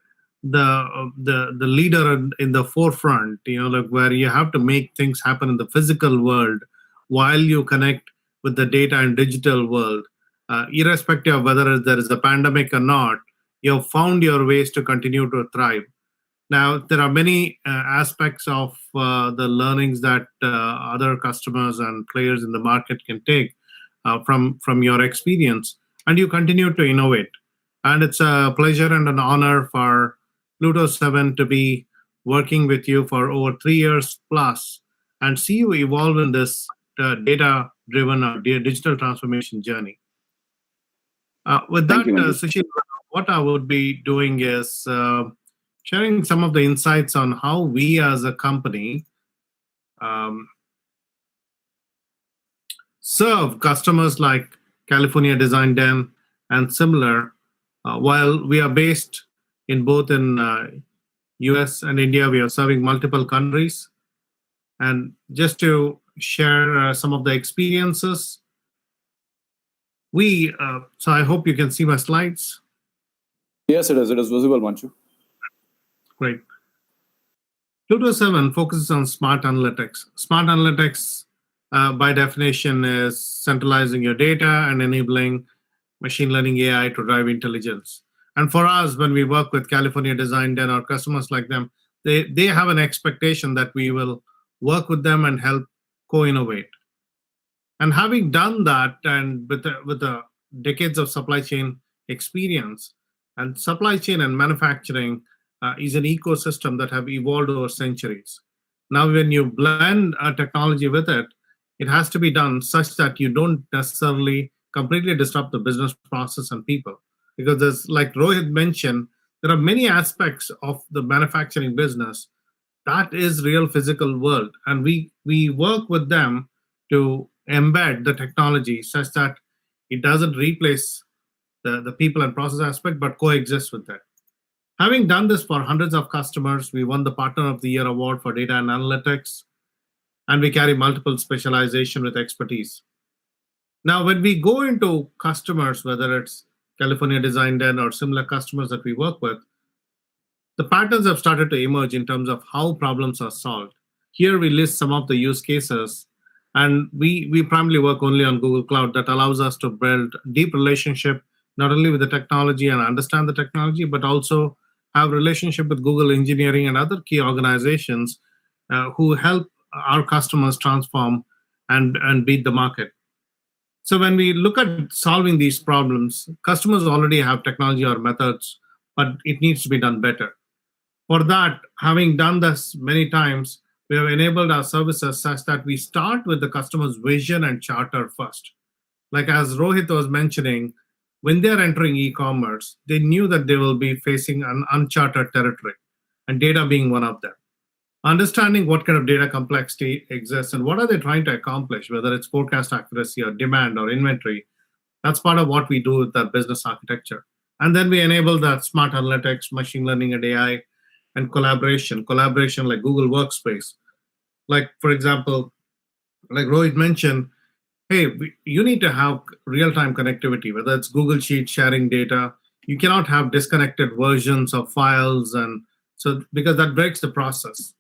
the leader in the forefront, like where you have to make things happen in the physical world while you connect with the data and digital world. Irrespective of whether there is a pandemic or not, you've found your ways to continue to thrive. Now, there are many aspects of the learnings that other customers and players in the market can take from your experience, and you continue to innovate. And it's a pleasure and an honor for Pluto 7 to be working with you for over 3 years plus and see you evolve in this data-driven or digital transformation journey. With that, Sushil, what I would be doing is sharing some of the insights on how we as a company serve customers like California Design Den and similar. While we are based in both in US and India, we are serving multiple countries. And just to share some of the experiences, so I hope you can see my slides. Yes, it is. It is visible, Manchu. Great. Pluto 7 focuses on smart analytics. Smart analytics, by definition, is centralizing your data and enabling machine learning AI to drive intelligence. And for us, when we work with California Design Den or customers like them, they have an expectation that we will work with them and help co-innovate. And having done that, and with the decades of supply chain experience, and supply chain and manufacturing is an ecosystem that have evolved over centuries. Now, when you blend technology with it, it has to be done such that you don't necessarily completely disrupt the business process and people. Because there's, like Rohit mentioned, there are many aspects of the manufacturing business that is real physical world. And we work with them to embed the technology such that it doesn't replace the people and process aspect, but coexist with that. Having done this for hundreds of customers, we won the Partner of the Year award for data and analytics, and we carry multiple specialization with expertise. Now, when we go into customers, whether it's California Design Den or similar customers that we work with, the patterns have started to emerge in terms of how problems are solved. Here we list some of the use cases, and we primarily work only on Google Cloud. That allows us to build deep relationship, not only with the technology and understand the technology, but also have relationship with Google engineering and other key organizations who help our customers transform and beat the market. So when we look at solving these problems, customers already have technology or methods, but it needs to be done better. For that, having done this many times, we have enabled our services such that we start with the customer's vision and charter first. Like as Rohit was mentioning, when they're entering e-commerce, they knew that they will be facing an uncharted territory, and data being one of them. Understanding what kind of data complexity exists and what are they trying to accomplish, whether it's forecast accuracy or demand or inventory, that's part of what we do with that business architecture. And then we enable that smart analytics, machine learning and AI, and collaboration like Google Workspace. Like, for example, like Rohit mentioned, hey, you need to have real-time connectivity, whether it's Google Sheets sharing data. You cannot have disconnected versions of files, and so because that breaks the process.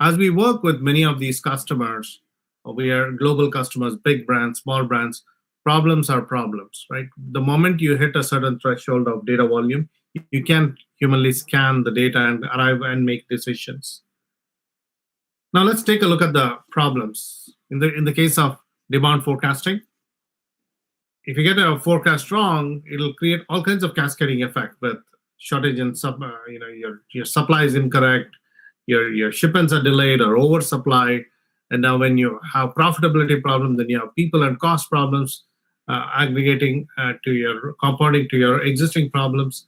As we work with many of these customers, we are global customers, big brands, small brands, problems are problems, right? The moment you hit a certain threshold of data volume, you can't humanly scan the data and arrive and make decisions. Now let's take a look at the problems. In the case of demand forecasting, if you get a forecast wrong, it'll create all kinds of cascading effect with shortage in your supply is incorrect, your shipments are delayed or oversupply, and now when you have profitability problem, then you have people and cost problems aggregating compounding to your existing problems.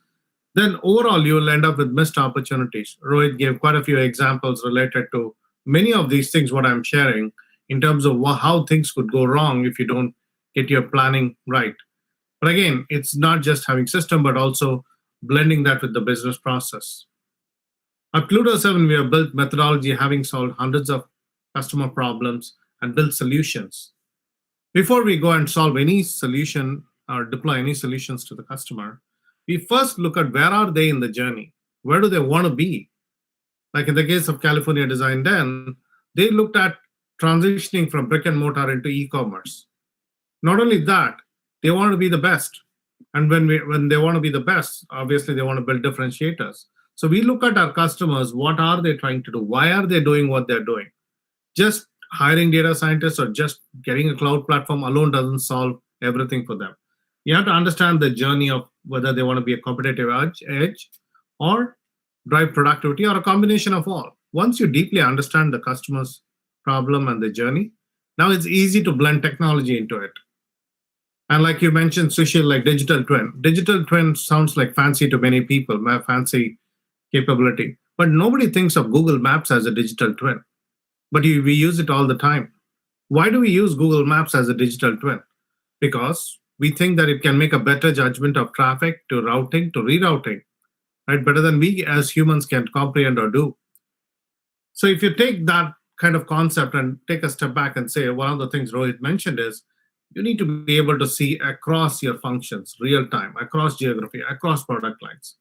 then overall you will end up with missed opportunities. Rohit gave quite a few examples related to many of these things, what I'm sharing, in terms of how things could go wrong if you don't get your planning right. But again, it's not just having system, but also blending that with the business process. At Pluto 7, we have built methodology having solved hundreds of customer problems and built solutions. Before we go and solve any solution or deploy any solutions to the customer, we first look at where are they in the journey? Where do they want to be? Like in the case of California Design Den, they looked at transitioning from brick and mortar into e-commerce. Not only that, they want to be the best. And when they want to be the best, obviously they want to build differentiators. So we look at our customers, what are they trying to do? Why are they doing what they're doing? Just hiring data scientists or just getting a cloud platform alone doesn't solve everything for them. You have to understand the journey of whether they want to be a competitive edge or drive productivity or a combination of all. Once you deeply understand the customer's problem and the journey, now it's easy to blend technology into it. And like you mentioned, Sushil, like digital twin. Digital twin sounds like fancy to many people, fancy capability. But nobody thinks of Google Maps as a digital twin. But we use it all the time. Why do we use Google Maps as a digital twin? Because we think that it can make a better judgment of traffic to routing to rerouting, right? Better than we as humans can comprehend or do. So if you take that kind of concept and take a step back and say, one of the things Rohit mentioned is, you need to be able to see across your functions, real time, across geography, across product lines.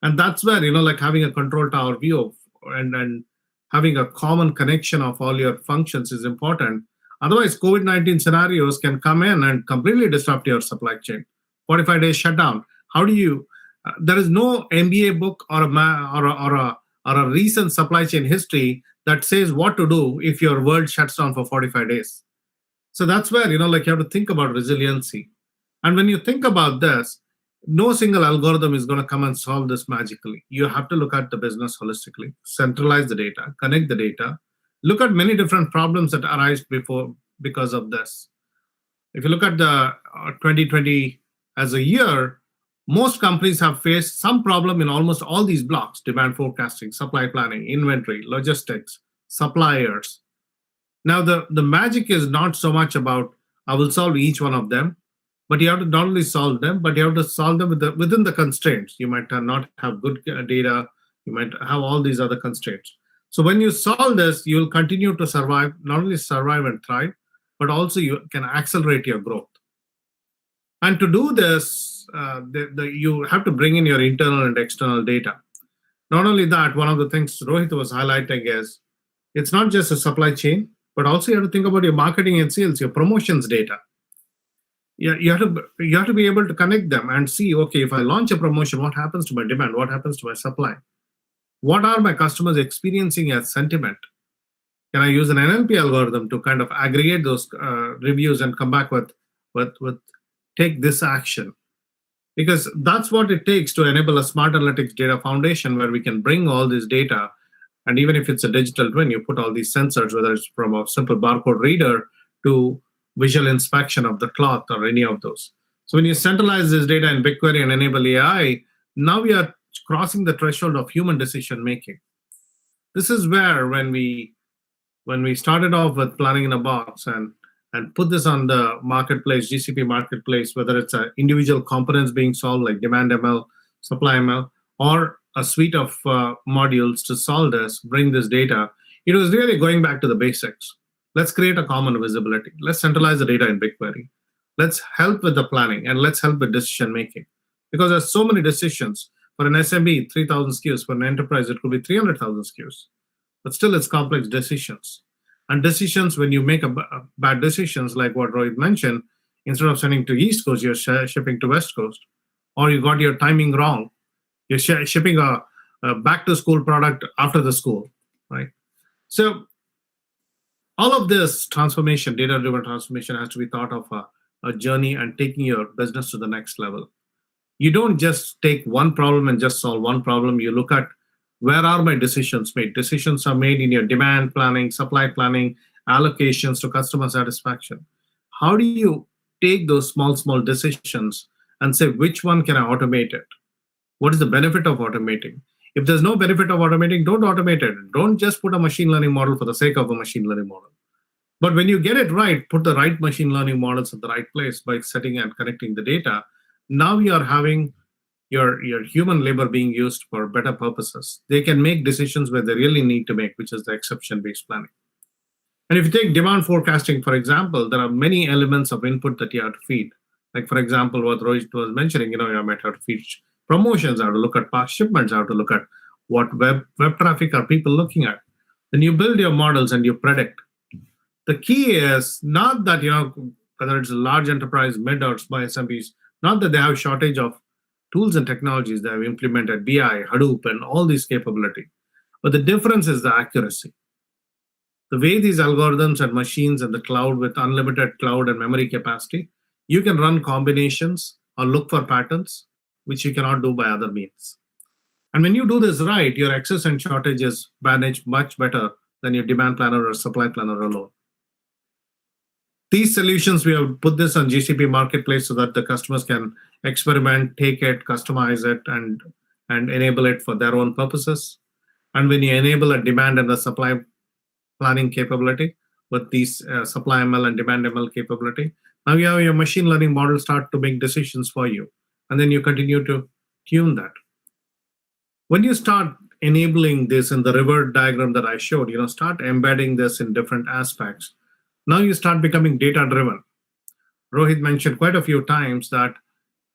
And that's where, like having a control tower view of, and having a common connection of all your functions is important. Otherwise, COVID-19 scenarios can come in and completely disrupt your supply chain. 45 days shutdown. How do you? There is no MBA book or a recent supply chain history that says what to do if your world shuts down for 45 days. So that's where you have to think about resiliency. And when you think about this, no single algorithm is going to come and solve this magically. You have to look at the business holistically, centralize the data, connect the data, look at many different problems that arise because of this. If you look at the 2020 as a year, most companies have faced some problem in almost all these blocks: demand forecasting, supply planning, inventory, logistics, suppliers. Now, the magic is not so much about, I will solve each one of them, but you have to not only solve them, but you have to solve them within the constraints. You might not have good data. You might have all these other constraints. So when you solve this, you'll continue to survive, not only survive and thrive, but also you can accelerate your growth. And to do this, you have to bring in your internal and external data. Not only that, one of the things Rohit was highlighting is, it's not just a supply chain, but also you have to think about your marketing and sales, your promotions data. You have to be able to connect them and see, okay, if I launch a promotion, what happens to my demand? What happens to my supply? What are my customers experiencing as sentiment? Can I use an NLP algorithm to kind of aggregate those reviews and come back with take this action? Because that's what it takes to enable a smart analytics data foundation where we can bring all this data. And even if it's a digital twin, you put all these sensors, whether it's from a simple barcode reader to visual inspection of the cloth or any of those. So when you centralize this data in BigQuery and enable AI, now we are crossing the threshold of human decision making. This is where when we started off with planning in a box and put this on the marketplace, GCP marketplace, whether it's individual components being solved like demand ML, supply ML, or a suite of modules to solve this, bring this data, it was really going back to the basics. Let's create a common visibility. Let's centralize the data in BigQuery. Let's help with the planning and let's help with decision making. Because there's so many decisions. For an SMB, 3,000 SKUs. For an enterprise, it could be 300,000 SKUs. But still, it's complex decisions. And decisions, when you make bad decisions, like what Rohit mentioned, instead of sending to East Coast, you're shipping to West Coast. Or you got your timing wrong. You're shipping a back-to-school product after the school, right? So all of this transformation, data-driven transformation, has to be thought of a journey and taking your business to the next level. You don't just take one problem and just solve one problem. You look at, where are my decisions made? Decisions are made in your demand planning, supply planning, allocations to customer satisfaction. How do you take those small decisions and say, which one can I automate it? What is the benefit of automating? If there's no benefit of automating, don't automate it. Don't just put a machine learning model for the sake of a machine learning model. But when you get it right, put the right machine learning models at the right place by setting and connecting the data. Now you are having your human labor being used for better purposes. They can make decisions where they really need to make, which is the exception-based planning. And if you take demand forecasting, for example, there are many elements of input that you have to feed. Like, for example, what Rohit was mentioning, you might have to feed promotions, I have to look at past shipments, I have to look at what web traffic are people looking at. Then you build your models and you predict. The key is not that, whether it's a large enterprise, mid or small SMBs, not that they have shortage of tools and technologies they have implemented, BI, Hadoop, and all these capability. But the difference is the accuracy. The way these algorithms and machines and the cloud with unlimited cloud and memory capacity, you can run combinations or look for patterns, which you cannot do by other means. And when you do this right, your excess and shortage is managed much better than your demand planner or supply planner alone. These solutions, we have put this on GCP Marketplace so that the customers can experiment, take it, customize it, and enable it for their own purposes. And when you enable a demand and a supply planning capability with these supply ML and demand ML capability, now you have your machine learning model start to make decisions for you. And then you continue to tune that. When you start enabling this in the river diagram that I showed, start embedding this in different aspects. Now you start becoming data-driven. Rohit mentioned quite a few times that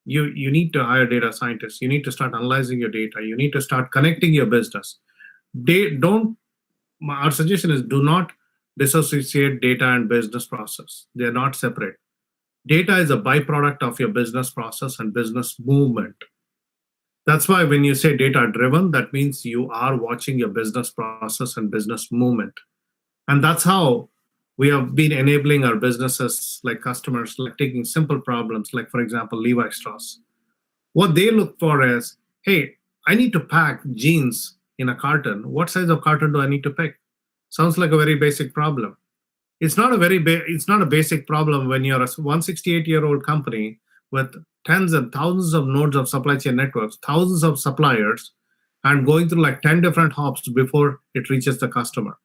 you need to hire data scientists. You need to start analyzing your data. You need to start connecting your business. Our suggestion is do not dissociate data and business process. They're not separate. Data is a byproduct of your business process and business movement. That's why when you say data-driven, that means you are watching your business process and business movement. And that's how we have been enabling our businesses, like customers, like taking simple problems, like, for example, Levi Strauss. What they look for is, hey, I need to pack jeans in a carton. What size of carton do I need to pick? Sounds like a very basic problem. It's not a basic problem when you're a 168-year-old company with tens and thousands of nodes of supply chain networks, thousands of suppliers, and going through like 10 different hops before it reaches the customer.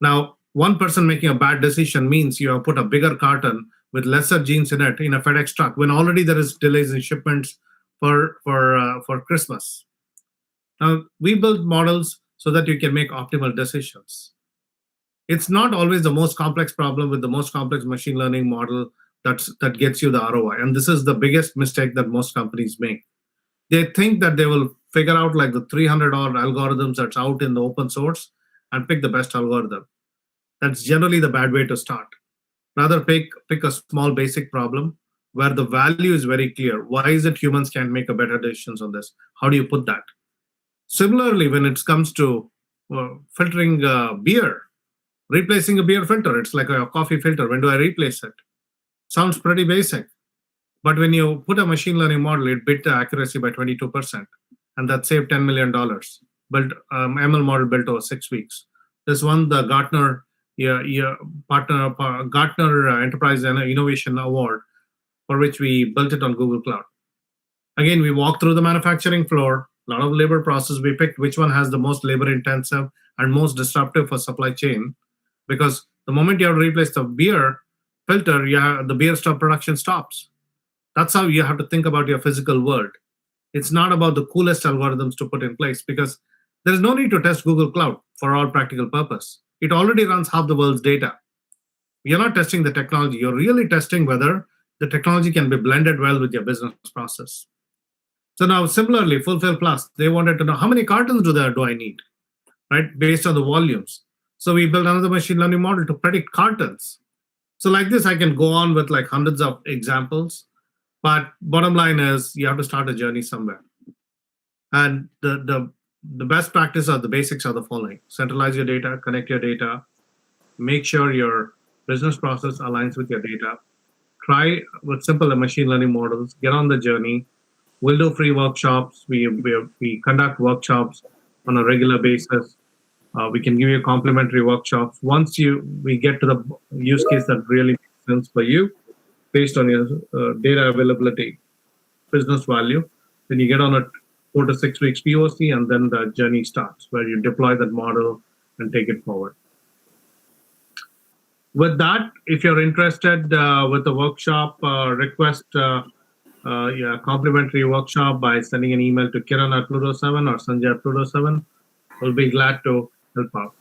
Now, one person making a bad decision means you have put a bigger carton with lesser jeans in it in a FedEx truck when already there is delays in shipments for Christmas. Now, we build models so that you can make optimal decisions. It's not always the most complex problem with the most complex machine learning model that gets you the ROI. And this is the biggest mistake that most companies make. They think that they will figure out like the 300-odd algorithms that's out in the open source and pick the best algorithm. That's generally the bad way to start. Rather pick a small basic problem where the value is very clear. Why is it humans can't make a better decisions on this? How do you put that? Similarly, when it comes to filtering beer, replacing a beer filter, it's like a coffee filter. When do I replace it? Sounds pretty basic. But when you put a machine learning model, it beat the accuracy by 22%. And that saved $10 million. Built ML model built over 6 weeks. This won the Gartner Enterprise Innovation Award, for which we built it on Google Cloud. Again, we walked through the manufacturing floor, a lot of labor process. We picked which one has the most labor intensive and most disruptive for supply chain, because the moment you have to replace the beer filter, the beer production stops. That's how you have to think about your physical world. It's not about the coolest algorithms to put in place, because there is no need to test Google Cloud for all practical purpose. It already runs half the world's data. You're not testing the technology. You're really testing whether the technology can be blended well with your business process. So now, similarly, Fulfill Plus, they wanted to know how many cartons do I need, right, based on the volumes. So we built another machine learning model to predict cartons. So like this, I can go on with like hundreds of examples. But bottom line is you have to start a journey somewhere. And the best practice or the basics are the following. Centralize your data, connect your data, make sure your business process aligns with your data. Try with simple machine learning models, get on the journey. We'll do free workshops. We conduct workshops on a regular basis. We can give you complimentary workshops. Once we get to the use case that really makes sense for you, based on your data availability, business value, then you get on a 4 to 6 weeks POC, and then the journey starts where you deploy that model and take it forward. With that, if you're interested with the workshop, request a complimentary workshop by sending an email to Kiran at Pluto7 or Sanjay at Pluto7. We'll be glad to help out.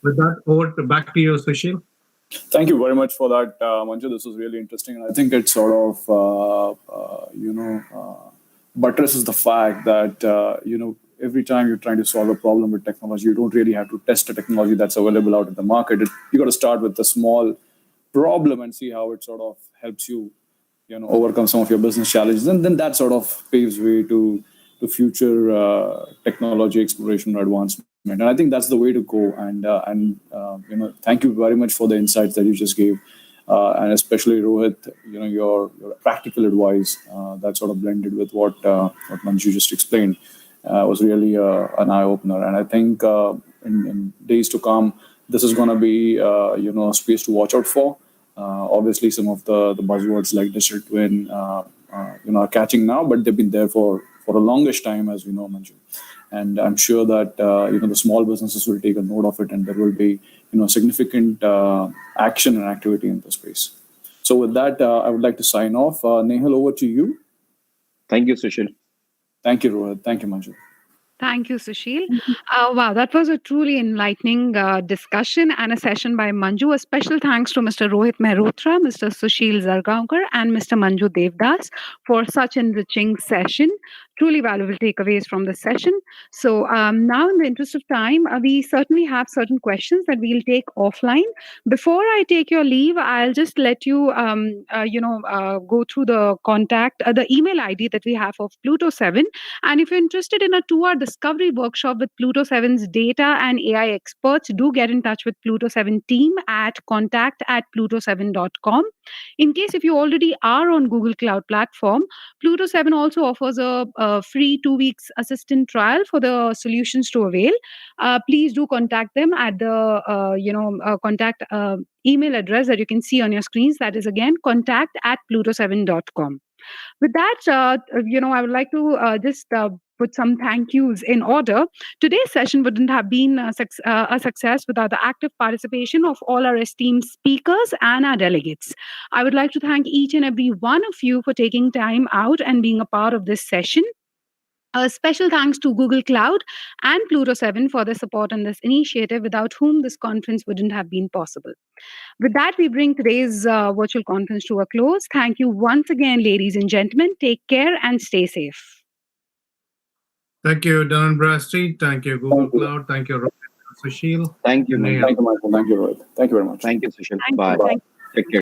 With that, back to you, Sushil. Thank you very much for that, Manju. This was really interesting. And I think it sort of, buttresses the fact that, every time you're trying to solve a problem with technology, you don't really have to test a technology that's available out in the market. You got to start with a small problem and see how it sort of helps you, overcome some of your business challenges. And then that sort of paves way to future technology exploration or advancement. And I think that's the way to go. And thank you very much for the insights that you just gave. And especially Rohit, your practical advice that sort of blended with what Manju just explained was really an eye opener. And I think in days to come, this is going to be a space to watch out for. Obviously, some of the buzzwords like digital twin, are catching now, but they've been there for the longest time, as we know, Manju. And I'm sure that the small businesses will take a note of it, and there will be significant action and activity in the space. So with that, I would like to sign off. Nehal, over to you. Thank you, Sushil. Thank you, Rohit. Thank you, Manju. Thank you, Sushil. Wow, that was a truly enlightening discussion and a session by Manju. A special thanks to Mr. Rohit Mehrotra, Mr. Sushil Zargaonkar, and Mr. Manju Devdas for such enriching session. Truly valuable takeaways from the session. So now, in the interest of time, we certainly have certain questions that we'll take offline. Before I take your leave, I'll just let you, go through the the email ID that we have of Pluto7. And if you're interested in a 2-hour discovery workshop with Pluto7's data and AI experts, do get in touch with Pluto7 team at contact@pluto7.com. In case if you already are on Google Cloud Platform, Pluto7 also offers a free 2 weeks assistant trial for the solutions to avail. Please do contact them at the contact email address that you can see on your screens. That is again contact@pluto7.com. With that, I would like to just put some thank yous in order. Today's session wouldn't have been a success without the active participation of all our esteemed speakers and our delegates. I would like to thank each and every one of you for taking time out and being a part of this session. A special thanks to Google Cloud and Pluto7 for their support on this initiative, without whom this conference wouldn't have been possible. With that, we bring today's virtual conference to a close. Thank you once again, ladies and gentlemen. Take care and stay safe. Thank you, Dun & Bradstreet. Thank you, Google Cloud. Thank you, Rohit and Sushil. Thank you, Thank you, Michael. Thank you, Rohit. Thank you very much. Thank you, Sushil. Thank Bye. you. Take care.